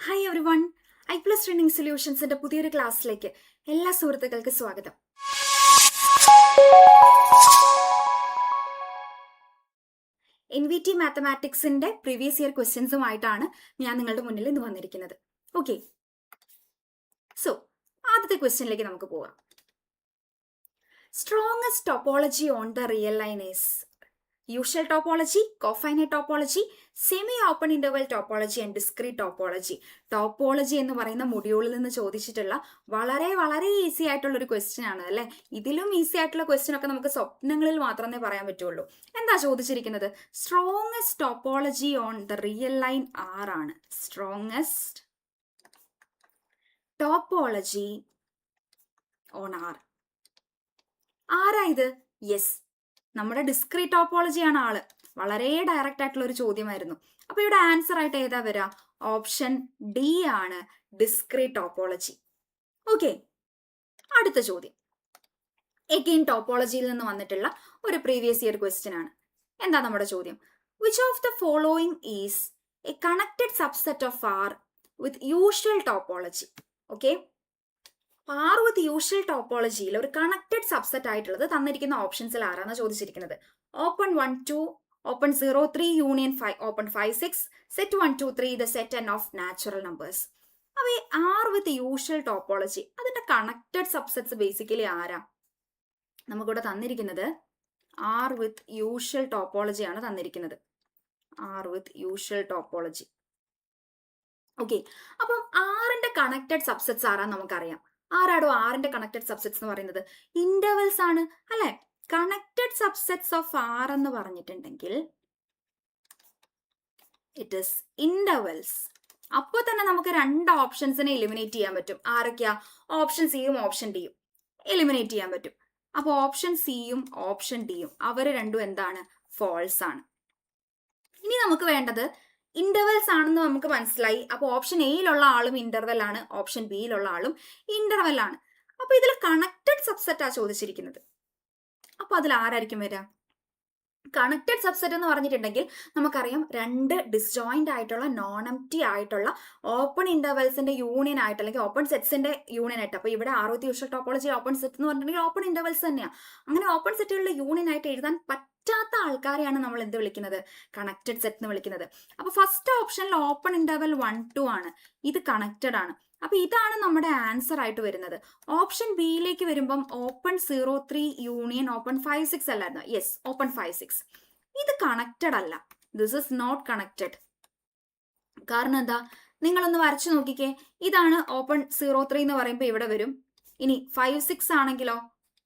Hi everyone, I plus training സൊല്യൂഷൻസിന്റെ പുതിയൊരു ക്ലാസ്സിലേക്ക് എല്ലാ സുഹൃത്തുക്കൾക്ക് സ്വാഗതം. NVT മാത്തമാറ്റിക്സിന്റെ പ്രീവിയസ് ഇയർ ക്വസ്റ്റ്യൻസുമായിട്ടാണ് ഞാൻ നിങ്ങളുടെ മുന്നിൽ ഇന്ന് വന്നിരിക്കുന്നത്. ഓക്കെ, സോ ആദ്യത്തെ ക്വസ്റ്റ്യനിലേക്ക് നമുക്ക് പോവാം. Strongest topology on the real line is usual topology, cofinite topology, semi open interval topology and discrete topology. Topology എന്ന് പറയുന്ന മൊഡ്യൂളിൽ നിന്ന് ചോദിച്ചിട്ടുള്ള വളരെ വളരെ ഈസി ആയിട്ടുള്ള ഒരു ക്വസ്റ്റ്യൻ ആണ് അല്ലെ. ഇതിലും ഈസി ആയിട്ടുള്ള ക്വസ്റ്റ്യൻ ഒക്കെ നമുക്ക് സ്വപ്നങ്ങളിൽ മാത്രമേ പറയാൻ പറ്റുള്ളൂ. എന്താ ചോദിച്ചിരിക്കുന്നത്? Strongest topology on the real line R ആണ്. Strongest topology on R. ആരാ ഇത്? യെസ്, നമ്മുടെ ഡിസ്ക്രീറ്റ് ടോപ്പോളജി ആണ് ആള്. വളരെ ഡയറക്റ്റ് ആയിട്ടുള്ള ഒരു ചോദ്യമായിരുന്നു. അപ്പൊ ഇവിടെ ആൻസർ ആയിട്ട് ഏതാ വരാ? ഓപ്ഷൻ ഡി ആണ്, ഡിസ്ക്രീറ്റ് ടോപ്പോളജി. ഓക്കെ, അടുത്ത ചോദ്യം എഗെയിൻ ടോപ്പോളജിയിൽ നിന്ന് വന്നിട്ടുള്ള ഒരു പ്രീവിയസ് ഇയർ ക്വസ്റ്റ്യൻ ആണ്. എന്താ നമ്മുടെ ചോദ്യം? Which of the following is a connected subset of R with usual topology? Okay, R with usual ടോപ്പോളജിയിൽ ഒരു കണക്റ്റഡ് സബ്സെറ്റ് ആയിട്ടുള്ളത് തന്നിരിക്കുന്ന ഓപ്ഷൻസിൽ ആരാണ് ചോദിച്ചിരിക്കുന്നത്? Open 1 2, open 0 3, union 5, open 5 6, set 1 2 3 the set n of natural numbers. അപ്പൊ ഈ ആർ വിത്ത് യൂഷ്വൽ ടോപ്പോളജി അതിന്റെ കണക്റ്റഡ് സബ്സെറ്റ്സ് ബേസിക്കലി ആരാ? നമുക്കിവിടെ തന്നിരിക്കുന്നത് ആർ വിത്ത് യൂഷ്വൽ ടോപ്പോളജി ആണ് തന്നിരിക്കുന്നത്. R with usual topology. Okay, അപ്പം ആറിന്റെ കണക്റ്റഡ് സബ്സെറ്റ്സ് ആരാ നമുക്കറിയാം. ആരാടോ ആറിന്റെ കണക്റ്റഡ് സബ്സെറ്റ്സ് എന്ന് പറയുന്നത്? ഇന്റർവെൽസ് ആണ് അല്ലെ. കണക്റ്റഡ് സബ്സെറ്റ്സ് ഓഫ് ആർ എന്ന് പറഞ്ഞിട്ടുണ്ടെങ്കിൽ ഇറ്റ് ഇസ് ഇന്റർവെൽസ്. അപ്പോൾ തന്നെ നമുക്ക് രണ്ട് ഓപ്ഷൻസിനെ എലിമിനേറ്റ് ചെയ്യാൻ പറ്റും. ആരൊക്കെയാ? ഓപ്ഷൻ സിയും ഓപ്ഷൻ ഡിയും എലിമിനേറ്റ് ചെയ്യാൻ പറ്റും. അപ്പൊ ഓപ്ഷൻ സിയും ഓപ്ഷൻ ഡിയും അവര് രണ്ടും എന്താണ്? ഫോൾസ് ആണ്. ഇനി നമുക്ക് വേണ്ടത് ഇന്റർവെൽസ് ആണെന്ന് നമുക്ക് മനസ്സിലായി. അപ്പൊ ഓപ്ഷൻ എയിലുള്ള ആളും ഇന്റർവെൽ ആണ്, ഓപ്ഷൻ ബിയിലുള്ള ആളും ഇന്റർവെൽ ആണ്. അപ്പൊ ഇതിൽ കണക്റ്റഡ് സബ്സെറ്റ് ആ ചോദിച്ചിരിക്കുന്നത്. അപ്പൊ അതിൽ ആരായിരിക്കും വരിക? കണക്റ്റഡ് സബ്സെറ്റ് എന്ന് പറഞ്ഞിട്ടുണ്ടെങ്കിൽ നമുക്കറിയാം രണ്ട് ഡിസ്ജോയിന്റ് ആയിട്ടുള്ള നോൺ എംപ്റ്റി ആയിട്ടുള്ള ഓപ്പൺ ഇന്റർവെൽസിന്റെ യൂണിയൻ ആയിട്ട് അല്ലെങ്കിൽ ഓപ്പൺ സെറ്റ്സിന്റെ യൂണിയൻ ആയിട്ട്. അപ്പൊ ഇവിടെ R with usual topology open set എന്ന് പറഞ്ഞിട്ടുണ്ടെങ്കിൽ ഓപ്പൺ ഇന്റർവെൽസ് തന്നെയാണ്. അങ്ങനെ ഓപ്പൺ സെറ്റുകളുടെ യൂണിയൻ ആയിട്ട് എഴുതാൻ പറ്റാത്ത ആൾക്കാരെയാണ് നമ്മൾ എന്ത് വിളിക്കുന്നത്? കണക്റ്റഡ് സെറ്റ് എന്ന് വിളിക്കുന്നത്. അപ്പൊ ഫസ്റ്റ് ഓപ്ഷനിൽ ഓപ്പൺ ഇന്റർവെൽ 1 2 ആണ്, ഇത് കണക്റ്റഡ് ആണ്. അപ്പൊ ഇതാണ് നമ്മുടെ ആൻസർ ആയിട്ട് വരുന്നത്. ഓപ്ഷൻ ബിയിലേക്ക് വരുമ്പം ഓപ്പൺ 0 3 യൂണിയൻ ഓപ്പൺ 5 6 അല്ലായിരുന്നു. യെസ്, ഓപ്പൺ 5 6 ഇത് കണക്റ്റഡ് അല്ല. This is not connected. കാരണം എന്താ? നിങ്ങളൊന്ന് വരച്ചു നോക്കിക്കേ. ഇതാണ് ഓപ്പൺ 0 3 എന്ന് പറയുമ്പോൾ ഇവിടെ വരും. ഇനി 5 6 ആണെങ്കിലോ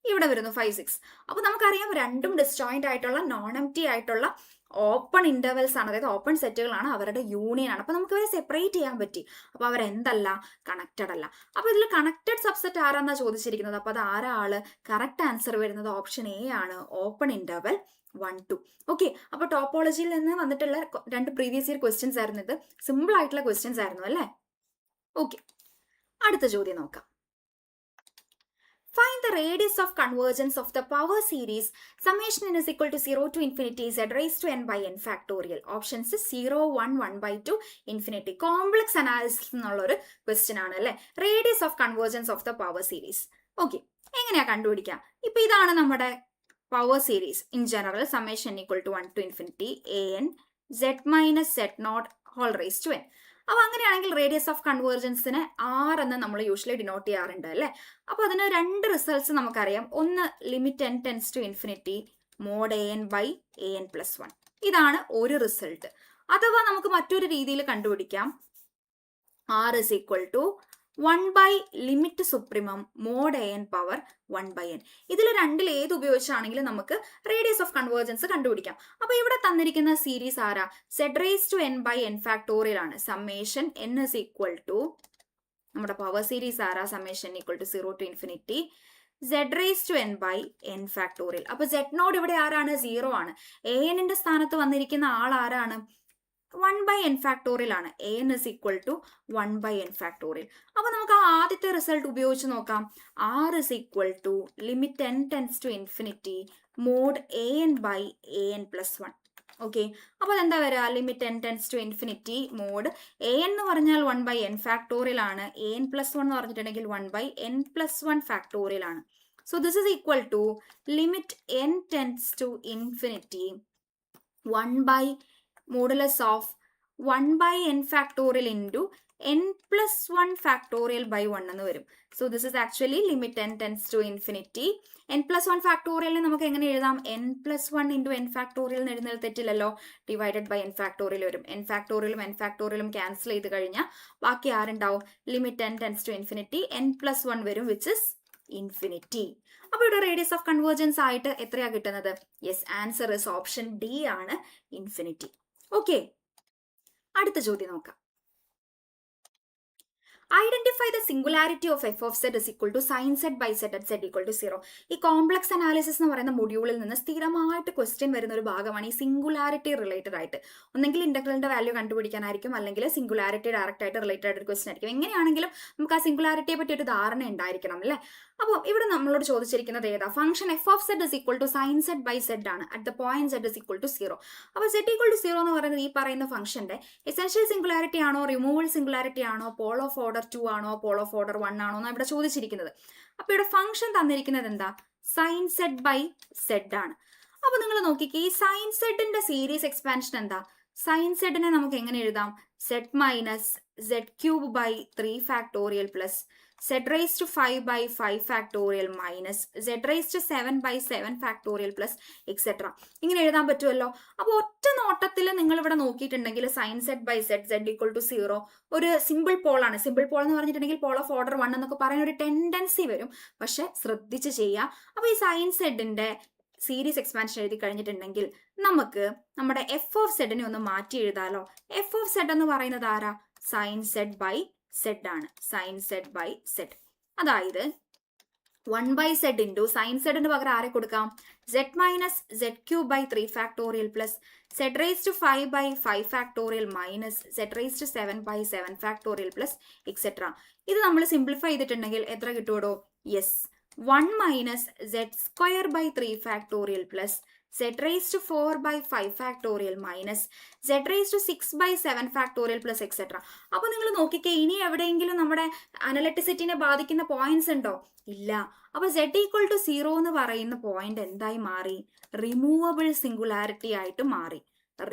ഇവിടെ വരുന്നു 5 6. അപ്പൊ നമുക്കറിയാം രണ്ടും ഡിസ്ജോയിന്റ് ആയിട്ടുള്ള നോൺ എംപ്റ്റി ആയിട്ടുള്ള ഓപ്പൺ ഇന്റർവെൽസ് ആണ്, അതായത് ഓപ്പൺ സെറ്റുകളാണ്, അവരുടെ യൂണിയൻ ആണ്. അപ്പൊ നമുക്ക് അവരെ സെപ്പറേറ്റ് ചെയ്യാൻ പറ്റി. അപ്പൊ അവരെന്തല്ല? കണക്റ്റഡ് അല്ല. അപ്പൊ ഇതിൽ കണക്റ്റഡ് സബ്സെറ്റ് ആരാന്നാ ചോദിച്ചിരിക്കുന്നത്. അപ്പൊ അത് ആരാള്? കറക്റ്റ് ആൻസർ വരുന്നത് ഓപ്ഷൻ എ ആണ്, ഓപ്പൺ ഇന്റർവെൽ 1 2. ഓക്കെ, അപ്പൊ ടോപ്പോളജിയിൽ നിന്ന് വന്നിട്ടുള്ള രണ്ട് പ്രീവിയസ് ഇയർ ക്വസ്റ്റ്യൻസ് ആയിരുന്നു ഇത്. സിമ്പിൾ ആയിട്ടുള്ള ക്വസ്റ്റ്യൻസ് ആയിരുന്നു അല്ലേ. ഓക്കെ, അടുത്ത ചോദ്യം നോക്കാം. Find the radius of convergence of the power series summation n is equal to 0 to infinity z raised to n by n factorial. Options 0 1 1 by 2 infinity. Complex analysis എന്നുള്ളൊരു question ആണ് അല്ലെ. Radius of convergence of the power series. Okay, എങ്ങനെയാ കണ്ടുപിടിക്കാം? ഇപ്പൊ ഇതാണ് നമ്മുടെ power series in general. Summation equal to 1 to infinity an z minus z naught whole raised to n. അപ്പൊ അങ്ങനെയാണെങ്കിൽ റേഡിയസ് ഓഫ് കൺവേർജൻസിനെ ആർ എന്ന് നമ്മൾ യൂഷ്വലി ഡിനോട്ട് ചെയ്യാറുണ്ട് അല്ലെ. അപ്പൊ അതിന് രണ്ട് റിസൾട്ട്സ് നമുക്കറിയാം. ഒന്ന് limit n tends to infinity mod an by an plus 1. ഇതാണ് ഒരു റിസൾട്ട്. അഥവാ നമുക്ക് മറ്റൊരു രീതിയിൽ കണ്ടുപിടിക്കാം. R is equal to 1 by limit supremum mod an power 1 by n. ഇതിൽ രണ്ടിൽ ഏത് ഉപയോഗിച്ചാണെങ്കിലും നമുക്ക് റേഡിയസ് ഓഫ് കൺവേർജൻസ് കണ്ടുപിടിക്കാം. അപ്പൊ ഇവിടെ തന്നിരിക്കുന്ന സീരീസ് ആരാ? z raise to n by n factorial ആണ്. Summation n is equal to നമ്മുടെ പവർ സീരീസ് ആരാ? Summation equal to 0 to infinity z raise to n by n factorial. അപ്പൊ z നോട് ഇവിടെ ആരാണ്? 0 ആണ്. an സ്ഥാനത്ത് വന്നിരിക്കുന്ന ആൾ ആരാണ്? 1 ബൈ n ഫാക്ടോറിയൽ ആണ്. an is equal to 1 by n factorial. അപ്പൊ നമുക്ക് ആദ്യത്തെ റിസൾട്ട് ഉപയോഗിച്ച് നോക്കാം. r is equal to limit n tends to infinity mod an by an plus 1. Okay, അപ്പോൾ അതെന്താ വരിക? Limit n tends to infinity mod a എന്ന് പറഞ്ഞാൽ 1/n ഫാക്ടോറിയൽ ആണ്, an പ്ലസ് 1 എന്ന് പറഞ്ഞിട്ടുണ്ടെങ്കിൽ 1/n പ്ലസ് 1 ഫാക്ടോറിയൽ ആണ്. So this is equal to limit n tends to infinity 1 modulus of 1/n factorial into n plus 1 factorial by 1 എന്ന് വരും. So this is actually limit n tends to infinity n plus 1 ഫാക്ടോറിയലിനെ നമുക്ക് എങ്ങനെ എഴുതാം? n plus 1 into n factorial എന്ന് എഴുതുന്നതിൽ തെറ്റില്ലല്ലോ. Divided by n factorial വരും. n ഫാക്ടോറിയലും ക്യാൻസൽ ചെയ്ത് കഴിഞ്ഞാൽ ബാക്കി ആരുണ്ടാവും? Limit n tends to infinity n plus 1 വരും, വിച്ച് ഇസ് ഇൻഫിനിറ്റി. അപ്പോൾ ഇവിടെ റേഡിയസ് ഓഫ് കൺവേർജൻസ് ആയിട്ട് എത്രയാ കിട്ടുന്നത്? Yes, answer is option D ആണ്, ഇൻഫിനിറ്റി. ഓക്കെ, അടുത്ത ചോദ്യം നോക്കാം. Identify the singularity of F of Z is equal to sine Z by Z at Z equal to 0. ഈ കോംപ്ലക്സ് അനാലിസിസ് എന്ന് പറയുന്ന മൊഡ്യൂളിൽ നിന്ന് സ്ഥിരമായിട്ട് ക്വസ്റ്റ്യൻ വരുന്ന ഒരു ഭാഗമാണ് ഈ സിംഗുലാരിറ്റി റിലേറ്റഡ് ആയിട്ട്. ഒന്നെങ്കിൽ ഇന്റഗ്രലിന്റെ വാല്യൂ കണ്ടുപിടിക്കാനായിരിക്കും, അല്ലെങ്കിൽ സിംഗുലാരിറ്റി ഡയറക്റ്റ് ആയിട്ട് റിലേറ്റഡ് ആയിട്ട് ക്വസ്റ്റ്യൻ ആയിരിക്കും. എങ്ങനെയാണെങ്കിലും നമുക്ക് ആ സിംഗുലാരിറ്റിയെ പറ്റി ഒരു ധാരണ ഉണ്ടായിരിക്കണം അല്ലേ? അപ്പോൾ ഇവിടെ നമ്മളോട് ചോദിച്ചിരിക്കുന്നത് ഏതാ? Function F of Z is equal to sine Z by Z ആണ് at the point Z is equal to 0. അപ്പോൾ സെഡ് ഈക്വൽ ടു 0 എന്ന് പറയുന്നത് ഈ പറയുന്ന ഫംഗ്ഷന്റെ എസെൻഷ്യൽ സിംഗുലാരിറ്റി ആണോ, റിമൂവൽ സിംഗുലാരിറ്റി ആണോ, പോൾ ഓഫ് ഓർഡർ 2 ആണോ, പോൾ ഓഫ് ഓർഡർ 1 ആണോ എന്നാണ് ഇവിടെ ചോദിച്ചിരിക്കുന്നത്. അപ്പോൾ ഇവിടെ ഫംഗ്ഷൻ തന്നിരിക്കുന്നത് എന്താ? സൈൻ സെഡ് ബൈ സെഡ് ആണ്. അപ്പോൾ നിങ്ങൾ നോക്കിക്കേ, ഈ സൈൻ സെഡിന്റെ സീരീസ് എക്സ്പാൻഷൻ എന്താ? സൈൻ സെഡിനെ നമുക്ക് എങ്ങനെ എഴുതാം? Z minus Z cube by 3 factorial plus z raised to 5 by 5 factorial minus z raised to 7 by 7 factorial plus etc. ഇങ്ങനെ എഴുതാൻ പറ്റുമല്ലോ. അപ്പോൾ ഒറ്റ നോട്ടത്തിൽ നിങ്ങൾ ഇവിടെ നോക്കിയിട്ടുണ്ടെങ്കിൽ sine Z by Z Z equal to 0 ഒരു സിമ്പിൾ പോൾ ആണ്. സിമ്പിൾ പോൾ എന്ന് പറഞ്ഞിട്ടുണ്ടെങ്കിൽ പോൾ ഓഫ് ഓർഡർ 1 എന്നൊക്കെ പറയുന്ന ഒരു ടെൻഡൻസി വരും. പക്ഷെ ശ്രദ്ധിച്ച് ചെയ്യുക. അപ്പോൾ ഈ സൈൻ സെഡിന്റെ സീരീസ് എക്സ്പാൻഷൻ എഴുതി കഴിഞ്ഞിട്ടുണ്ടെങ്കിൽ നമുക്ക് നമ്മുടെ എഫ് ഓഫ് സെഡിനെ ഒന്ന് മാറ്റി എഴുതാലോ. എഫ് ഓഫ് സെഡ് എന്ന് പറയുന്നത് ആരാ? സൈൻ സെഡ് ബൈ സെഡ് ആണ്. സൈൻ സെഡ് ബൈ സെഡ്, അതായത് 1/z ഇൻറ്റു സൈൻ സെഡിന് പകരം ആരെ കൊടുക്കാം? z minus z cube by 3 factorial plus z raise to 5 by 5 factorial minus z raise to 7 by 7 factorial plus etcetera. ഇത് നമ്മൾ simplify ചെയ്തിട്ടുണ്ടെങ്കിൽ എത്ര കിട്ടുമോ? Yes, 1 minus z square by 3 factorial plus z raised to 4 by 5 factorial minus z raised to 6 by 7 factorial plus etc. അപ്പോൾ നിങ്ങൾ നോക്കിക്കേ, ഇനി എവിടെയെങ്കിലും നമ്മുടെ അനലിറ്റിസിറ്റിനെ ബാധിക്കുന്ന പോയിന്റ്സ് ഉണ്ടോ? ഇല്ല. അപ്പോൾ z ഈക്വൽ ടു 0 എന്ന് പറയുന്ന പോയിന്റ് എന്തായി മാറി? റിമൂവബിൾ സിംഗുലാരിറ്റി ആയിട്ട് മാറി.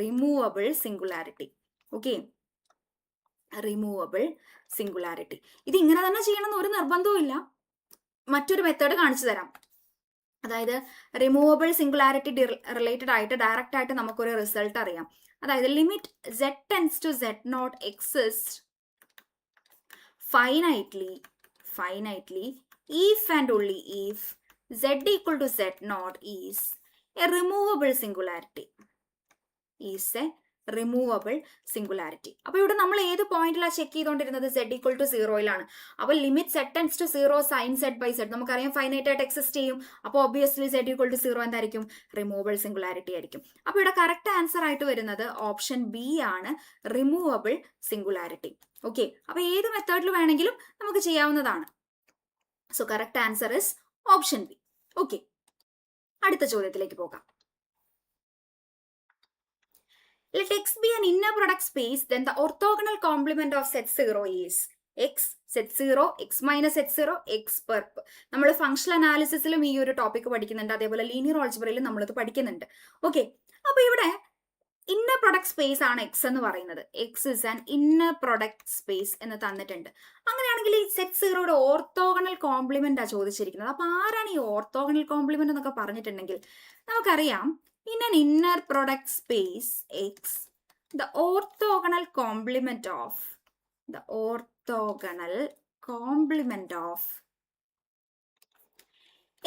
Removable singularity. Okay, removable singularity. ഇത് ഇങ്ങനെ തന്നെ ചെയ്യണമെന്ന് ഒരു നിർബന്ധവും ഇല്ല. മറ്റൊരു മെത്തേഡ് കാണിച്ചു തരാം. അതായത് റിമൂവബിൾ സിംഗുലാരിറ്റി റിലേറ്റഡ് ആയിട്ട് ഡയറക്റ്റ് ആയിട്ട് നമുക്കൊരു റിസൾട്ട് അറിയാം. അതായത് limit z tends to z naught exist finitely if and only if z equal to z naught is a removable singularity. അപ്പോൾ ഇവിടെ നമ്മൾ ഏത് പോയിന്റിലാണ് ചെക്ക് ചെയ്തുകൊണ്ടിരുന്നത്? z ഈക്വൽ ടു 0യിലാണ്. അപ്പോൾ limit z tends to 0 sine z by z നമുക്കറിയാം finite ആയിട്ട് എക്സിസ്റ്റ് ചെയ്യും. അപ്പോൾ ഒബ്വിയസ്ലി z ഈക്വൽ ടു 0 എന്തായിരിക്കും? റിമൂവബിൾ സിംഗുലാരിറ്റി ആയിരിക്കും. അപ്പോൾ ഇവിടെ കറക്റ്റ് ആൻസർ ആയിട്ട് വരുന്നത് ഓപ്ഷൻ ബി ആണ്, റിമൂവബിൾ സിംഗുലാരിറ്റി. ഓക്കെ, അപ്പോൾ ഏത് മെത്തേഡിൽ വേണമെങ്കിലും നമുക്ക് ചെയ്യാവുന്നതാണ്. So correct answer is option B. Okay, അടുത്ത ചോദ്യത്തിലേക്ക് പോകാം. Let x be an inner product space, then the orthogonal complement of set 0 is x, set 0, x minus set 0, x perp. നമ്മൾ ഫംഗ്ഷണൽ അനാലിസിസിലും ഈ ഒരു ടോപ്പിക് പഠിക്കുന്നുണ്ട്, അതേപോലെ ലീനിയർ ഓൾജിബ്രയിലും നമ്മളിത് പഠിക്കുന്നുണ്ട്. ഓക്കെ, അപ്പോൾ ഇവിടെ ഇന്നർ പ്രൊഡക്റ്റ് സ്പേസ് ആണ് എക്സ് എന്ന് പറയുന്നത്. X is an inner product space എന്ന് തന്നിട്ടുണ്ട്. അങ്ങനെയാണെങ്കിൽ ഈ സെറ്റ് 0യുടെ ഓർത്തോഗണൽ കോംപ്ലിമെന്റ് ആ ചോദിച്ചിരിക്കുന്നത്. അപ്പോൾ ആരാണ് ഈ ഓർത്തോഗണൽ കോംപ്ലിമെന്റ് എന്നൊക്കെ പറഞ്ഞിട്ടുണ്ടെങ്കിൽ നമുക്കറിയാം, in an inner product space X, the orthogonal complement of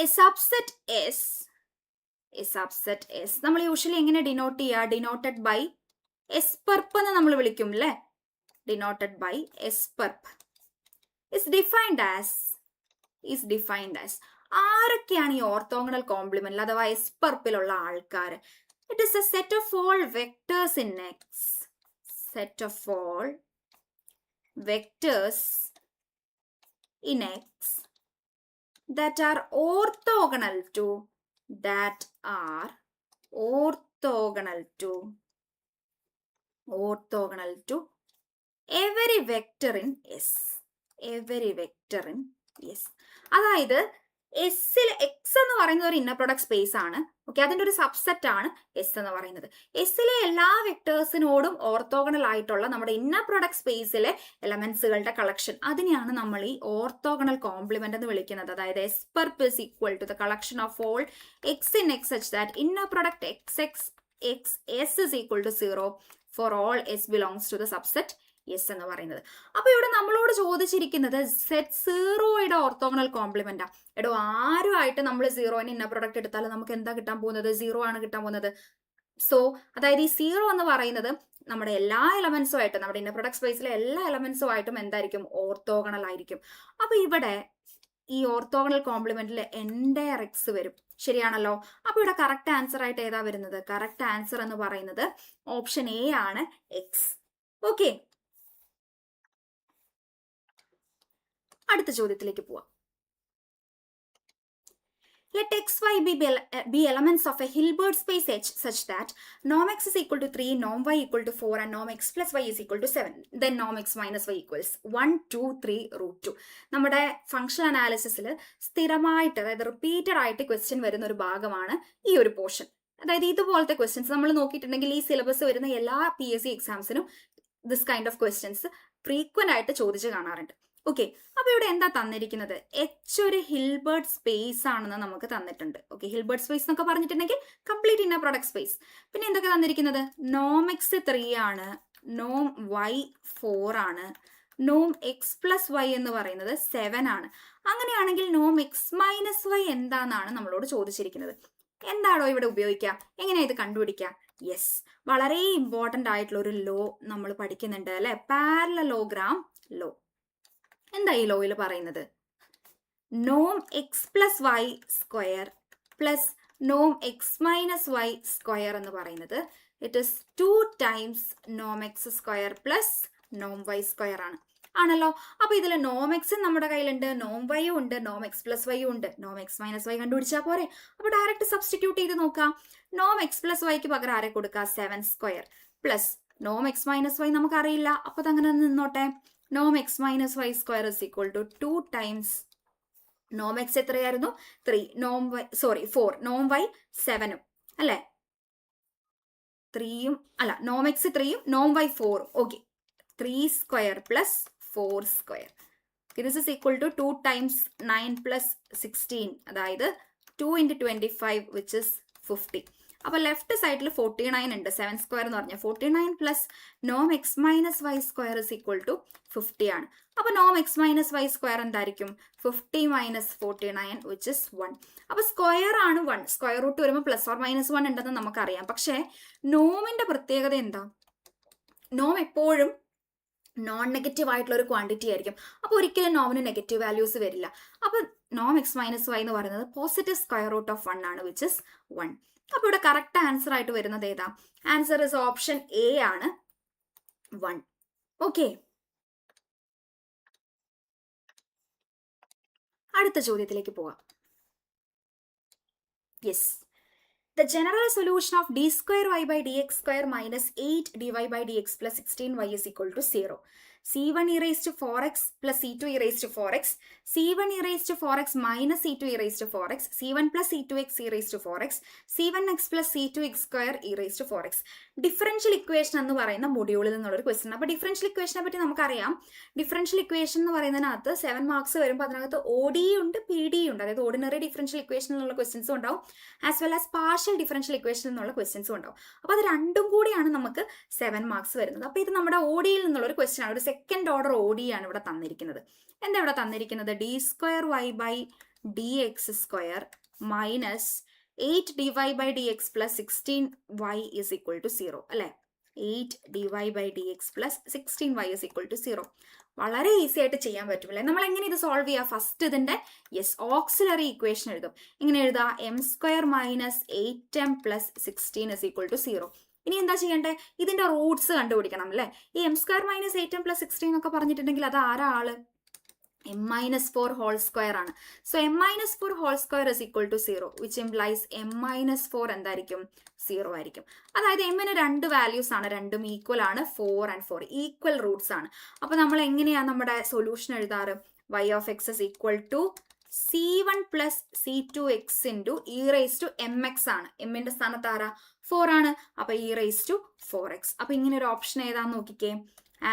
a subset S നമ്മൾ യൂഷ്വലി എങ്ങനെ ഡിനോട്ട് ചെയ്യുക? ഡിനോട്ടഡ് ബൈ എസ് പെർപ്പ് എന്ന് നമ്മൾ വിളിക്കും അല്ലേ? Denoted by S perp is defined as ആരൊക്കെയാണ് ഈ ഓർത്തോഗണൽ കോംപ്ലിമെന്റിൽ അഥവാ എസ് പെർപ്പിലുള്ള ആൾക്കാർ? It is A set of all vectors in X, set of all vectors in X that are orthogonal to orthogonal to every vector in S. അതായത് എസ്സിൽ X എന്ന് പറയുന്നത് ഒരു inner product space ആണ്. Okay, അതിന്റെ ഒരു subset ആണ് S എന്ന് പറയുന്നത്. എസ്സിലെ എല്ലാ വെക്ടേഴ്സിനോടും ഓർത്തോഗണൽ ആയിട്ടുള്ള നമ്മുടെ ഇന്നർ പ്രൊഡക്റ്റ് സ്പേസിലെ എലമെന്റ്സുകളുടെ കളക്ഷൻ, അതിനെയാണ് നമ്മൾ ഈ ഓർത്തോഗണൽ കോംപ്ലിമെന്റ് എന്ന് വിളിക്കുന്നത്. അതായത് S perp is equal to the collection of all X in X such that inner product X S is equal to 0 for all S belongs to the subset yes എന്ന് പറയുന്നത്. അപ്പൊ ഇവിടെ നമ്മളോട് ചോദിച്ചിരിക്കുന്നത് set സീറോയുടെ orthogonal കോംപ്ലിമെന്റാ. എടോ, ആരുമായിട്ട് നമ്മൾ സീറോയിന് ഇന്ന പ്രൊഡക്റ്റ് എടുത്താലും നമുക്ക് എന്താ കിട്ടാൻ പോകുന്നത്? 0 ആണ് കിട്ടാൻ പോകുന്നത്. സോ അതായത് ഈ 0 എന്ന് പറയുന്നത് നമ്മുടെ എല്ലാ എലമെന്റ്സുമായിട്ട്, നമ്മുടെ ഇന്ന പ്രൊഡക്റ്റ് സ്പേസിലെ എല്ലാ എലമെന്റ്സുമായിട്ടും എന്തായിരിക്കും? ഓർത്തോഗണൽ ആയിരിക്കും. അപ്പൊ ഇവിടെ ഈ ഓർത്തോഗണൽ കോംപ്ലിമെന്റിൽ എൻഡയർ എക്സ് വരും. ശരിയാണല്ലോ. അപ്പൊ ഇവിടെ കറക്റ്റ് ആൻസർ ആയിട്ട് ഏതാ വരുന്നത്? കറക്റ്റ് ആൻസർ എന്ന് പറയുന്നത് ഓപ്ഷൻ എ ആണ്, എക്സ്. ഓക്കെ, അടുത്ത ചോദ്യത്തിലേക്ക് പോവാം. Let x, y be elements of a Hilbert space H such that norm x is equal to 3, norm y equal to 4 and norm x plus y is equal to 7. Then norm x minus y equals 1, 2, 3, root 2. നമ്മുടെ function അനാലിസിസിൽ സ്ഥിരമായിട്ട്, അതായത് repeated ആയിട്ട് question വരുന്ന ഒരു ഭാഗമാണ് ഈ ഒരു portion. അതായത് ഇതുപോലത്തെ ക്വസ്റ്റ്യൻസ് നമ്മൾ നോക്കിയിട്ടുണ്ടെങ്കിൽ ഈ സിലബസ് വരുന്ന എല്ലാ PSC എക്സാംസിനും this kind of questions frequent ആയിട്ട് ചോദിച്ചു കാണാറുണ്ട്. ഓക്കെ, അപ്പൊ ഇവിടെ എന്താ തന്നിരിക്കുന്നത്? എച്ച് ഒരു ഹിൽബർട്ട് സ്പേസ് ആണെന്ന് നമുക്ക് തന്നിട്ടുണ്ട്. ഓക്കെ, ഹിൽബർട്ട് സ്പേസ് എന്നൊക്കെ പറഞ്ഞിട്ടുണ്ടെങ്കിൽ കംപ്ലീറ്റ് ഇന്നർ പ്രൊഡക്റ്റ് സ്പേസ്. പിന്നെ എന്തൊക്കെ തന്നിരിക്കുന്നത്? നോം എക്സ് 3 ആണ്, നോം വൈ 4 ആണ്, നോം എക്സ് പ്ലസ് വൈ എന്ന് പറയുന്നത് 7 ആണ്. അങ്ങനെയാണെങ്കിൽ നോം എക്സ് മൈനസ് വൈ എന്താണെന്നാണ് നമ്മളോട് ചോദിച്ചിരിക്കുന്നത്. എന്താണോ ഇവിടെ ഉപയോഗിക്കുക? എങ്ങനെയാ ഇത് കണ്ടുപിടിക്കുക? യെസ്, വളരെ ഇമ്പോർട്ടൻ്റ് ആയിട്ടുള്ള ഒരു ലോ നമ്മൾ പഠിക്കുന്നുണ്ട് അല്ലെ, പാരലലോഗ്രാം ലോ. എന്താ ഈ ലോയിൽ പറയുന്നത്? നോം X plus Y square plus നോം എക്സ് മൈനസ് വൈ സ്ക്വയർ എന്ന് പറയുന്നത് ഇറ്റ് ഇസ് 2 ടൈംസ് നോം എക്സ് സ്ക്വയർ പ്ലസ് നോം വൈ സ്ക്വയർ ആണല്ലോ. അപ്പൊ ഇതിൽ നോം എക്സ് നമ്മുടെ കയ്യിലുണ്ട്, നോം വൈയും ഉണ്ട്, നോം എക്സ് പ്ലസ് വൈയും ഉണ്ട്. നോം എക്സ് മൈനസ് വൈ കണ്ടുപിടിച്ചാൽ പോരെ? അപ്പൊ ഡയറക്റ്റ് സബ്സ്റ്റിറ്റ്യൂട്ട് ചെയ്ത് നോക്കാം. നോം എക്സ് പ്ലസ് വൈക്ക് പകരം ആരെ കൊടുക്കുക? 7 സ്ക്വയർ പ്ലസ് നോം എക്സ് മൈനസ് വൈ നമുക്ക് അറിയില്ല, അപ്പൊ അതങ്ങനെ നിന്നോട്ടെ. നോം X minus Y square is equal to 2 times നോം എക്സ് എത്രയായിരുന്നു? 3, നോം വൈ 4, നോം വൈ 7 അല്ലെ, 3 അല്ല, നോം എക്സ് 3 നോം Y 4. Okay, 3 square plus 4 square. This is equal to 2 times 9 plus 16, അതായത് 2 into 25 വിച്ച് ഇസ് 50. അപ്പൊ ലെഫ്റ്റ് സൈഡിൽ 49 ഉണ്ട്. 7 സ്ക്വയർ എന്ന് പറഞ്ഞാൽ 49 പ്ലസ് നോം X minus Y square is equal to 50 ആണ്. അപ്പൊ നോം എക്സ് മൈനസ് വൈ സ്ക്വയർ എന്തായിരിക്കും? 50 മൈനസ് 49 വിച്ച് ഇസ് 1. അപ്പൊ സ്ക്വയർ ആണ് 1. സ്ക്വയർ റൂട്ട് വരുമ്പോൾ പ്ലസ് ഓർ മൈനസ് 1 ഉണ്ടെന്ന് നമുക്കറിയാം. പക്ഷേ നോമിന്റെ പ്രത്യേകത എന്താ? നോം എപ്പോഴും നോൺ നെഗറ്റീവ് ആയിട്ടുള്ള ഒരു ക്വാണ്ടിറ്റി ആയിരിക്കും. അപ്പോൾ ഒരിക്കലും നോമിന് നെഗറ്റീവ് വാല്യൂസ് വരില്ല. അപ്പൊ നോം എക്സ് മൈനസ് വൈ എന്ന് പറയുന്നത് പോസിറ്റീവ് സ്ക്വയർ റൂട്ട് ഓഫ് 1 ആണ്, വിച്ച് ഇസ് 1. അപ്പൊ ഇവിടെ കറക്റ്റ് ആൻസർ ആയിട്ട് വരുന്നത് ഏതാ? ആൻസർ ഇസ് ഓപ്ഷൻ എ ആണ്, 1. ഓക്കെ, അടുത്ത ചോദ്യത്തിലേക്ക് പോവാം. Yes, the general solution of d square y by dx square minus 8 dy by dx plus 16y is equal to 0. c1 e raised to 4x plus c2 e raised to 4x, c1 e raised to 4x minus c2 e raised to 4x, c1 plus c2x e raised to 4x, c1x plus c2x square e raised to 4x. Differential equation എന്ന് പറയുന്ന മൊഡ്യൂളിൽ നിന്നുള്ളൊരു question. അപ്പോൾ differential ഇക്വേഷനെ പറ്റി നമുക്കറിയാം. Differential equation എന്ന് പറയുന്നതിനകത്ത് 7 marks വരുമ്പോൾ അതിനകത്ത് ODE ഉണ്ട്, PD ഉണ്ട്. അതായത് ഓർഡിനറി ഡിഫറൻഷ്യൽ ഇക്വേഷനിൽ നിന്നുള്ള ക്വസ്റ്റ്യൻസും ഉണ്ടാവും, as well as partial differential ഇക്വേഷനിൽ നിന്നുള്ള ക്വസ്റ്റ്യൻസും ഉണ്ടാവും. അപ്പോൾ അത് രണ്ടും കൂടിയാണ് നമുക്ക് 7 മാർക്സ് വരുന്നത്. അപ്പോൾ ഇത് നമ്മുടെ ODEയിൽ നിന്നുള്ളൊരു ക്വസ്റ്റ്യൻ ആണ്. ഒരു സെക്കൻഡ് ഓർഡർ ODE ആണ് ഇവിടെ തന്നിരിക്കുന്നത്. എന്താ ഇവിടെ തന്നിരിക്കുന്നത്? d square y by dx square minus 8 dy by dx plus 16y is equal to 0 അല്ലെ. 8 dy by dx plus 16y is equal to 0. വളരെ ഈസി ആയിട്ട് ചെയ്യാൻ പറ്റുമല്ലേ? നമ്മൾ എങ്ങനെ ഇത് സോൾവ് ചെയ്യുക? ഫസ്റ്റ് ഇതിന്റെ ഓക്സിലറി ഇക്വേഷൻ എഴുതും. എങ്ങനെ എഴുതാ? m square minus 8m plus 16 is equal to 0. ഇനി എന്താ ചെയ്യേണ്ടത്? ഇതിന്റെ റൂട്ട്സ് കണ്ടുപിടിക്കണം അല്ലേ. ഈ m square minus 8m plus 16 എന്നൊക്കെ പറഞ്ഞിട്ടുണ്ടെങ്കിൽ അത് ആരാ ആള്? m minus 4 whole square ആണ്. So m minus 4 whole square is equal to 0, which implies m minus 4 എന്തായിരിക്കും? 0 ആയിരിക്കും. അതായത് എമ്മിന് രണ്ട് വാല്യൂസ് ആണ്, രണ്ടും ഈക്വൽ ആണ്, 4 ആൻഡ് 4 ഈക്വൽ റൂട്ട്സ് ആണ്. അപ്പൊ നമ്മൾ എങ്ങനെയാണ് നമ്മുടെ solution എഴുതാറ്? y of x is equal to c1 plus c2x into e raised to mx ആണ്. എമ്മിന്റെ സ്ഥാനത്ത് ആരാ? 4 ആണ്. അപ്പൊ e raised to 4x. അപ്പൊ ഇങ്ങനെ ഒരു ഓപ്ഷൻ ഏതാന്ന് നോക്കിക്കേ.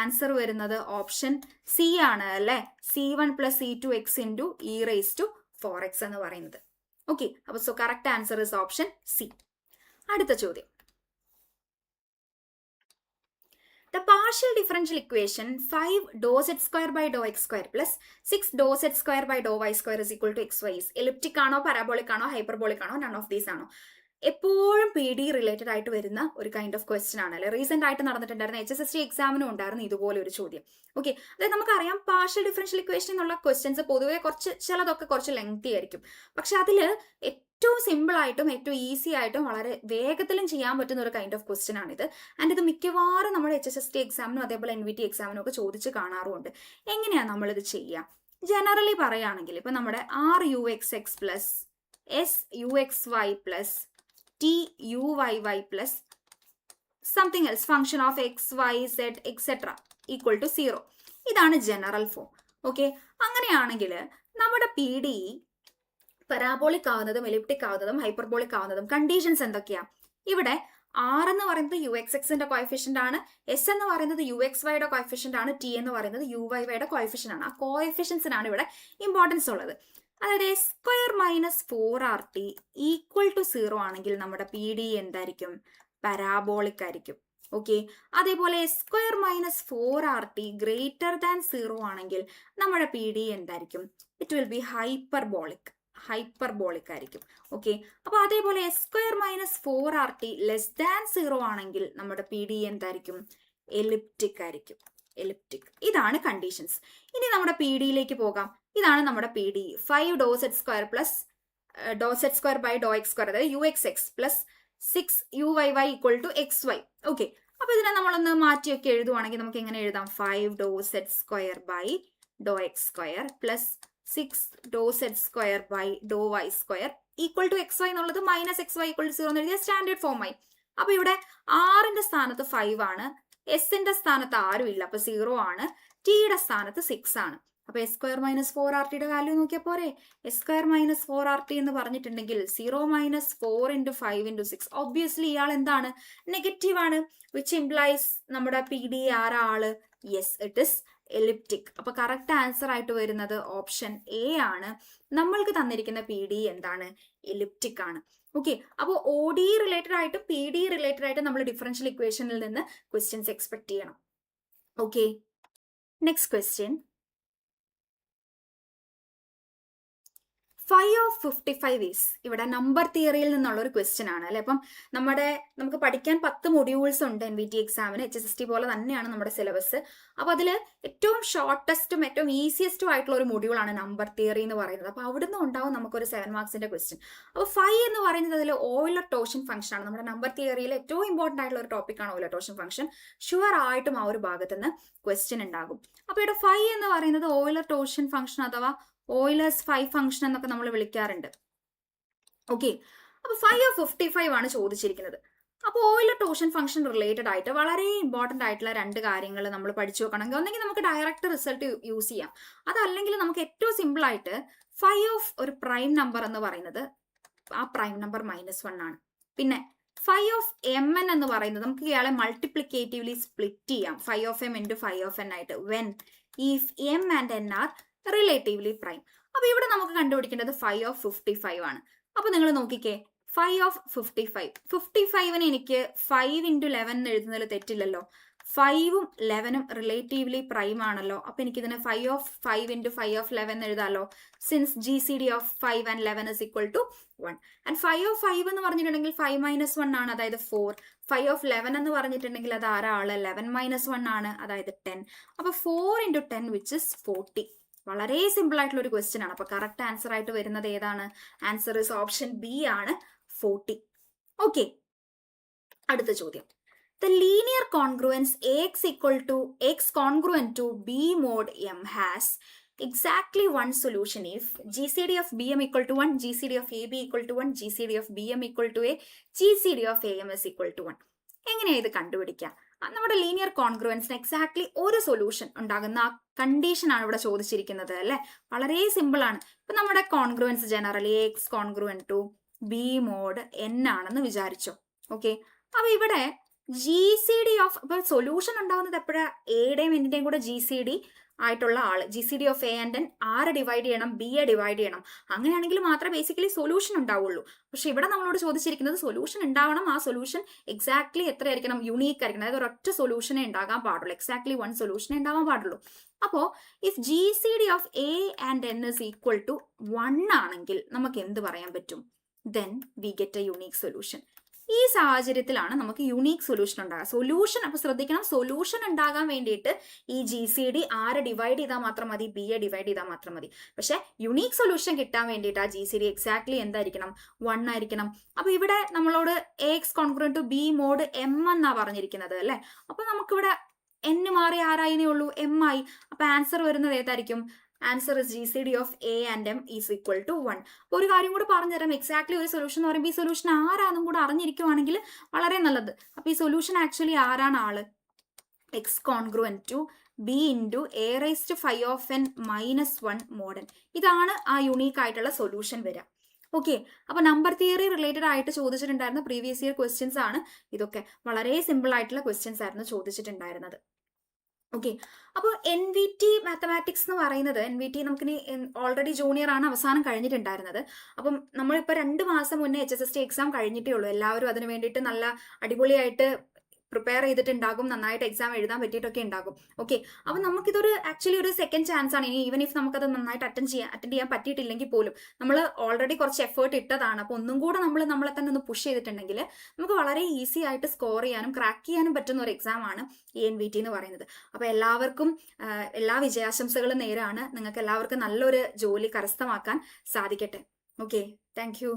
ആൻസർ വരുന്നത് ഓപ്ഷൻ സി ആണ് അല്ലെ. c1 plus c2x into e raised to 4x എന്ന് പറയുന്നത്. ഓക്കെ, അപ്പൊ so correct answer is option C. അടുത്ത ചോദ്യം. The partial differential equation 5 dou z square by dou x square plus 6 dou z square by dou y square is equal to xy is elliptic ആണോ, parabolic ആണോ, hyperbolic ആണോ, none of these ആണോ? എപ്പോഴും P D related ആയിട്ട് വരുന്ന ഒരു kind of question ആണ് അല്ലെ. റീസെന്റ് ആയിട്ട് നടന്നിട്ടുണ്ടായിരുന്ന HSST എക്സാമിനും ഉണ്ടായിരുന്നു ഇതുപോലെ ഒരു ചോദ്യം. ഓക്കെ, അതായത് നമുക്കറിയാം പാർഷ്യൽ ഡിഫറൻഷ്യൽ ഇക്വേഷൻ എന്നുള്ള ക്വസ്റ്റ്യൻസ് പൊതുവെ ചിലതൊക്കെ കുറച്ച് ലെങ്തി ആയിരിക്കും. പക്ഷെ അതിൽ ഏറ്റവും സിമ്പിൾ ആയിട്ടും ഏറ്റവും ഈസി ആയിട്ടും വളരെ വേഗത്തിലും ചെയ്യാൻ പറ്റുന്ന ഒരു കൈൻഡ് ഓഫ് ക്വസ്റ്റ്യൻ ആണിത്. ആൻഡ് ഇത് മിക്കവാറും നമ്മുടെ HSST എക്സാമിനും അതേപോലെ NVT എക്സാമിനും ഒക്കെ ചോദിച്ച് കാണാറുമുണ്ട്. എങ്ങനെയാണ് നമ്മളിത് ചെയ്യുക? ജനറലി പറയുകയാണെങ്കിൽ ഇപ്പൊ നമ്മുടെ RUXX plus SUXY plus TUYY plus something else function of x, y, z etc. equal to 0. ഇതാണ് ജനറൽ ഫോം. ഓക്കെ, അങ്ങനെയാണെങ്കിൽ നമ്മുടെ പി ഡി പരാബോളിക് ആവുന്നതും എലിപ്റ്റിക് ആവുന്നതും ഹൈപ്പർബോളിക് ആവുന്നതും കണ്ടീഷൻസ് എന്തൊക്കെയാ? ഇവിടെ ആർ എന്ന് പറയുന്നത് UXXന്റെ കോഎഫിഷ്യന്റ് ആണ്, എസ് എന്ന് പറയുന്നത് UXYയുടെ കോഎഫിഷ്യന്റ് ആണ്, ടി എന്ന് പറയുന്നത് UYYയുടെ കോഎഫിഷ്യന്റ് ആണ്. ആ കോഎഫിഷ്യൻസിനാണ് ഇവിടെ ഇമ്പോർട്ടൻസ് ഉള്ളത്. അതായത് S square minus 4RT equal to 0 ആണെങ്കിൽ നമ്മുടെ പി ഡി എന്തായിരിക്കും? പരാബോളിക് ആയിരിക്കും. ഓക്കെ, അതേപോലെ S square minus 4RT greater than 0 ആണെങ്കിൽ നമ്മുടെ പി ഡി എന്തായിരിക്കും? ഇറ്റ് വിൽ ബി ഹൈപ്പർബോളിക് ആയിരിക്കും. ഓക്കെ, അപ്പൊ അതേപോലെ S square minus 4RT less than 0 ആണെങ്കിൽ നമ്മുടെ പി ഡി എന്തായിരിക്കും? എലിപ്റ്റിക് ആയിരിക്കും. ഇതാണ് കണ്ടീഷൻസ്. ഇനി നമ്മുടെ പി ഡിയിലേക്ക് പോകാം. ഇതാണ് നമ്മുടെ P D. 5 dou z square plus dou z square by dou x square, അതായത് UXX plus 6 UYY equal to XY. Okay, അപ്പൊ ഇതിനെ നമ്മളൊന്ന് മാറ്റിയൊക്കെ എഴുതുവാണെങ്കിൽ നമുക്ക് എങ്ങനെ എഴുതാം? 5 dou z square by dou x square plus 6 dou z square by dou y square equal to XY എന്നുള്ളത് minus XY equal to 0 എന്ന് എഴുതിയ സ്റ്റാൻഡേർഡ് ഫോമായി. അപ്പൊ ഇവിടെ ആറിന്റെ സ്ഥാനത്ത് 5 ആണ്, എസിന്റെ സ്ഥാനത്ത് ആരും ഇല്ല, അപ്പൊ 0 ആണ്, ടിയുടെ സ്ഥാനത്ത് 6 ആണ്. അപ്പൊ എസ് സ്ക്വയർ മൈനസ് 4RTയുടെ വാല്യൂ നോക്കിയാൽ പോരെ? എസ് സ്ക്വയർ മൈനസ് 4RT എന്ന് പറഞ്ഞിട്ടുണ്ടെങ്കിൽ 0 മൈനസ് 4 into 5 into 6. ഒബ്വിയസ്ലി ഇയാൾ എന്താണ്? നെഗറ്റീവ് ആണ്, വിച്ച് ഇംപ്ലൈസ് നമ്മുടെ പി ഡി ആരാ ആള്? Yes, it is elliptic. അപ്പൊ കറക്റ്റ് ആൻസർ ആയിട്ട് വരുന്നത് ഓപ്ഷൻ എ ആണ്. നമ്മൾക്ക് തന്നിരിക്കുന്ന പി ഡി എന്താണ്? എലിപ്റ്റിക് ആണ്. ഓക്കെ, അപ്പോൾ OD റിലേറ്റഡ് ആയിട്ടും പി ഡി റിലേറ്റഡ് ആയിട്ടും നമ്മൾ ഡിഫറൻഷ്യൽ ഇക്വേഷനിൽ നിന്ന് ക്വസ്റ്റ്യൻസ് എക്സ്പെക്ട് ചെയ്യണം. Okay, next question. 5 of 55 is ഇവിടെ നമ്പർ തിയറിയിൽ നിന്നുള്ള ഒരു ക്വസ്റ്റ്യൻ ആണ് അല്ലെ. അപ്പം നമുക്ക് പഠിക്കാൻ 10 മൊഡ്യൂൾസ് ഉണ്ട് NVT എക്സാമിന്. HSST പോലെ തന്നെയാണ് നമ്മുടെ സിലബസ്. അപ്പൊ അതിൽ ഏറ്റവും ഷോർട്ടസ്റ്റും ഏറ്റവും ഈസിയസ്റ്റും ആയിട്ടുള്ള ഒരു മൊഡ്യൂളാണ് നമ്പർ തിയറി എന്ന് പറയുന്നത്. അപ്പൊ അവിടുന്ന് ഉണ്ടാവും നമുക്കൊരു 7 മാർക്സിന്റെ ക്വസ്റ്റ്യൻ. അപ്പൊ 5 എന്ന് പറയുന്നത് അതിൽ ഓയിലർ ടോർഷൻ ഫംഗ്ഷൻ ആണ്. നമ്മുടെ നമ്പർ തിയറിയിൽ ഏറ്റവും ഇമ്പോർട്ടന്റ് ആയിട്ടുള്ള ഒരു ടോപ്പിക്കാണ് ഓയിലർ ടോർഷൻ ഫംഗ്ഷൻ. ഷുവർ ആയിട്ടും ആ ഒരു ഭാഗത്ത് നിന്ന് ക്വസ്റ്റ്യൻ ഉണ്ടാകും. അപ്പൊ ഇവിടെ 5 എന്ന് പറയുന്നത് ഓയിലർ ടോർഷൻ ഫംഗ്ഷൻ അഥവാ ഓയിലേഴ്സ് 5 ഫംഗ്ഷൻ എന്നൊക്കെ നമ്മൾ വിളിക്കാറുണ്ട്. ഓക്കെ, അപ്പൊ 5 of 55 ആണ് ചോദിച്ചിരിക്കുന്നത്. അപ്പോൾ ഓയിലർ ടോർഷൻ ഫംഗ്ഷൻ റിലേറ്റഡ് ആയിട്ട് വളരെ ഇമ്പോർട്ടന്റ് ആയിട്ടുള്ള 2 കാര്യങ്ങൾ നമ്മൾ പഠിച്ചു വെക്കണമെങ്കിൽ ഒന്നെങ്കിൽ നമുക്ക് ഡയറക്റ്റ് റിസൾട്ട് യൂസ് ചെയ്യാം, അതല്ലെങ്കിൽ നമുക്ക് ഏറ്റവും സിമ്പിൾ ആയിട്ട് 5 of ഒരു പ്രൈം നമ്പർ എന്ന് പറയുന്നത് ആ പ്രൈം നമ്പർ -1 ആണ്. പിന്നെ 5 of mn എന്ന് പറയുന്നത് നമുക്ക് ഇയാളെ മൾട്ടിപ്ലിക്കേറ്റീവ്ലി സ്പ്ലിറ്റ് ചെയ്യാം 5 of m into 5 of n ആയിട്ട്, when if m and n are relatively prime. അപ്പൊ ഇവിടെ നമുക്ക് കണ്ടുപിടിക്കേണ്ടത് 5 of 55 ആണ്. അപ്പൊ നിങ്ങൾ നോക്കിക്കേ, 5 of 55ന് എനിക്ക് 5 into 11 എന്ന് എഴുതുന്നതിൽ തെറ്റില്ലല്ലോ. 5ഉം 11ഉം റിലേറ്റീവ്ലി പ്രൈം ആണല്ലോ. അപ്പൊ എനിക്ക് ഇതിനെ 5 of 5 into 5 of 11 എന്ന് എഴുതാമല്ലോ. Since GCD of 5 and 11 is equal to 1. And 5 of 5 എന്ന് പറഞ്ഞിട്ടുണ്ടെങ്കിൽ 5 minus 1 ആണ്, അതായത് 4. 5 of 11 എന്ന് പറഞ്ഞിട്ടുണ്ടെങ്കിൽ അത് ആരാള്? 11 minus 1 ആണ്, അതായത് 10. അപ്പൊ 4 into 10 which is 40. വളരെ സിമ്പിൾ ആയിട്ടുള്ള ഒരു ക്വസ്റ്റ്യൻ ആണ്. അപ്പൊ കറക്റ്റ് ആൻസർ ആയിട്ട് വരുന്നത് ഏതാണ്? ആൻസർ ഇസ് ഓപ്ഷൻ ബി ആണ്, 40. ഓക്കെ, അടുത്ത ചോദ്യം. The linear congruence AX equal to X congruent to B mod M has exactly one solution if GCD of BM equal to 1, GCD of AB equal to 1, GCD of BM equal to A, GCD of AM is equal to 1. എങ്ങനെയാണ് ഇത് കണ്ടുപിടിക്കുക? നമ്മുടെ linear കോൺഗ്രുവൻസിന് exactly ഒരു solution ഉണ്ടാകുന്ന ആ condition ആണ് ഇവിടെ ചോദിച്ചിരിക്കുന്നത് അല്ലെ. വളരെ സിമ്പിൾ ആണ്. ഇപ്പൊ നമ്മുടെ congruence generally X congruent to B mod N ആണെന്ന് വിചാരിച്ചോ. ഓക്കെ, അപ്പൊ ഇവിടെ GCD ഓഫ്, ഇപ്പൊ സൊല്യൂഷൻ ഉണ്ടാകുന്നത് എപ്പോഴാ? എയുടെയും എന്നിന്റെയും കൂടെ GCD ആയിട്ടുള്ള ആള്, GCD of A and N ആരെ ഡിവൈഡ് ചെയ്യണം? ബിയെ ഡിവൈഡ് ചെയ്യണം. അങ്ങനെയാണെങ്കിൽ മാത്രമേ ബേസിക്കലി സൊല്യൂഷൻ ഉണ്ടാവുള്ളൂ. പക്ഷെ ഇവിടെ നമ്മളോട് ചോദിച്ചിരിക്കുന്നത് സൊല്യൂഷൻ ഉണ്ടാവണം, ആ സൊല്യൂഷൻ എക്സാക്ട്ലി എത്രയായിരിക്കണം? യുണീക്ക് ആയിരിക്കണം. അതായത് ഒരൊറ്റ സൊല്യൂഷനെ ഉണ്ടാകാൻ പാടുള്ളൂ, എക്സാക്ട്ലി വൺ സൊല്യൂഷനെ ഉണ്ടാവാൻ പാടുള്ളൂ. അപ്പോ if GCD of A and N is equal to 1 ആണെങ്കിൽ നമുക്ക് എന്ത് പറയാൻ പറ്റും? Then we get a unique solution. ഈ സാഹചര്യത്തിലാണ് നമുക്ക് യുണീക്ക് സൊല്യൂഷൻ ഉണ്ടാകുക. സൊല്യൂഷൻ, അപ്പൊ ശ്രദ്ധിക്കണം, സൊല്യൂഷൻ ഉണ്ടാകാൻ വേണ്ടിയിട്ട് ഈ GCD ആരെ ഡിവൈഡ് ചെയ്താൽ മാത്രം മതി? ബിയെ ഡിവൈഡ് ചെയ്താൽ മാത്രം മതി. പക്ഷെ യുണീക്ക് സൊല്യൂഷൻ കിട്ടാൻ വേണ്ടിയിട്ട് ആ GCD എക്സാക്ട്ലി എന്തായിരിക്കണം? 1 ആയിരിക്കണം. അപ്പൊ ഇവിടെ നമ്മളോട് X congruent to B mod M എന്നാ പറഞ്ഞിരിക്കുന്നത് അല്ലെ. അപ്പൊ നമുക്കിവിടെ n മാറി ആരായിനേ ഉള്ളൂ? m ആയി. അപ്പൊ ആൻസർ വരുന്നത് ഏതായിരിക്കും? Answer is GCD of A and M is equal to 1. അപ്പോൾ ഒരു കാര്യം കൂടെ പറഞ്ഞുതരാം. എക്സാക്ട്ലി ഒരു സൊല്യൂഷൻ എന്ന് പറയുമ്പോൾ ഈ സൊല്യൂഷൻ ആരാന്നും കൂടെ അറിഞ്ഞിരിക്കുവാണെങ്കിൽ വളരെ നല്ലത്. അപ്പൊ ഈ സൊല്യൂഷൻ ആക്ച്വലി ആരാണ് ആള്? X congruent to B into A raise to 5 of N minus 1 mod N. ഇതാണ് ആ യുണീക്ക് ആയിട്ടുള്ള സൊല്യൂഷൻ വരിക. ഓക്കെ, അപ്പൊ നമ്പർ തിയറി റിലേറ്റഡ് ആയിട്ട് ചോദിച്ചിട്ടുണ്ടായിരുന്ന പ്രീവിയസ് ഇയർ ക്വസ്റ്റ്യൻസ് ആണ് ഇതൊക്കെ. വളരെ സിമ്പിൾ ആയിട്ടുള്ള ക്വസ്റ്റ്യൻസ് ആയിരുന്നു ചോദിച്ചിട്ടുണ്ടായിരുന്നത്. ഓക്കെ, അപ്പോൾ NVT മാത്തമാറ്റിക്സ് എന്ന് പറയുന്നത്, NVT നമുക്കിനി ഓൾറെഡി ജൂനിയർ ആണ് അവസാനം കഴിഞ്ഞിട്ടുണ്ടായിരുന്നത്. അപ്പം നമ്മളിപ്പോൾ 2 മാസം മുന്നേ HSST എക്സാം കഴിഞ്ഞിട്ടേ ഉള്ളൂ. എല്ലാവരും അതിന് വേണ്ടിയിട്ട് നല്ല അടിപൊളിയായിട്ട് പ്രിപ്പയർ ചെയ്തിട്ടുണ്ടാകും, നന്നായിട്ട് എക്സാം എഴുതാൻ പറ്റിയിട്ടൊക്കെ ഉണ്ടാകും. ഓക്കെ, അപ്പൊ നമുക്കിതൊരു ആക്ച്വലി ഒരു സെക്കൻഡ് ചാൻസ് ആണ്. ഇനി ഈവൻ ഇഫ് നമുക്കത് നന്നായിട്ട് അറ്റൻഡ് ചെയ്യാൻ പറ്റിയിട്ടില്ലെങ്കിൽ പോലും നമ്മൾ ഓൾറെഡി കുറച്ച് എഫേർട്ട് ഇട്ടതാണ്. അപ്പൊ ഒന്നും കൂടെ നമ്മളെ തന്നെ ഒന്ന് പുഷ് ചെയ്തിട്ടുണ്ടെങ്കിൽ നമുക്ക് വളരെ ഈസി ആയിട്ട് സ്കോർ ചെയ്യാനും ക്രാക്ക് ചെയ്യാനും പറ്റുന്ന ഒരു എക്സാം ആണ് ഈ NVT എന്ന് പറയുന്നത്. അപ്പൊ എല്ലാവർക്കും എല്ലാ വിജയാശംസകളും നേരാണ്. നിങ്ങൾക്ക് എല്ലാവർക്കും നല്ലൊരു ജോലി കരസ്ഥമാക്കാൻ സാധിക്കട്ടെ. Okay, thank you.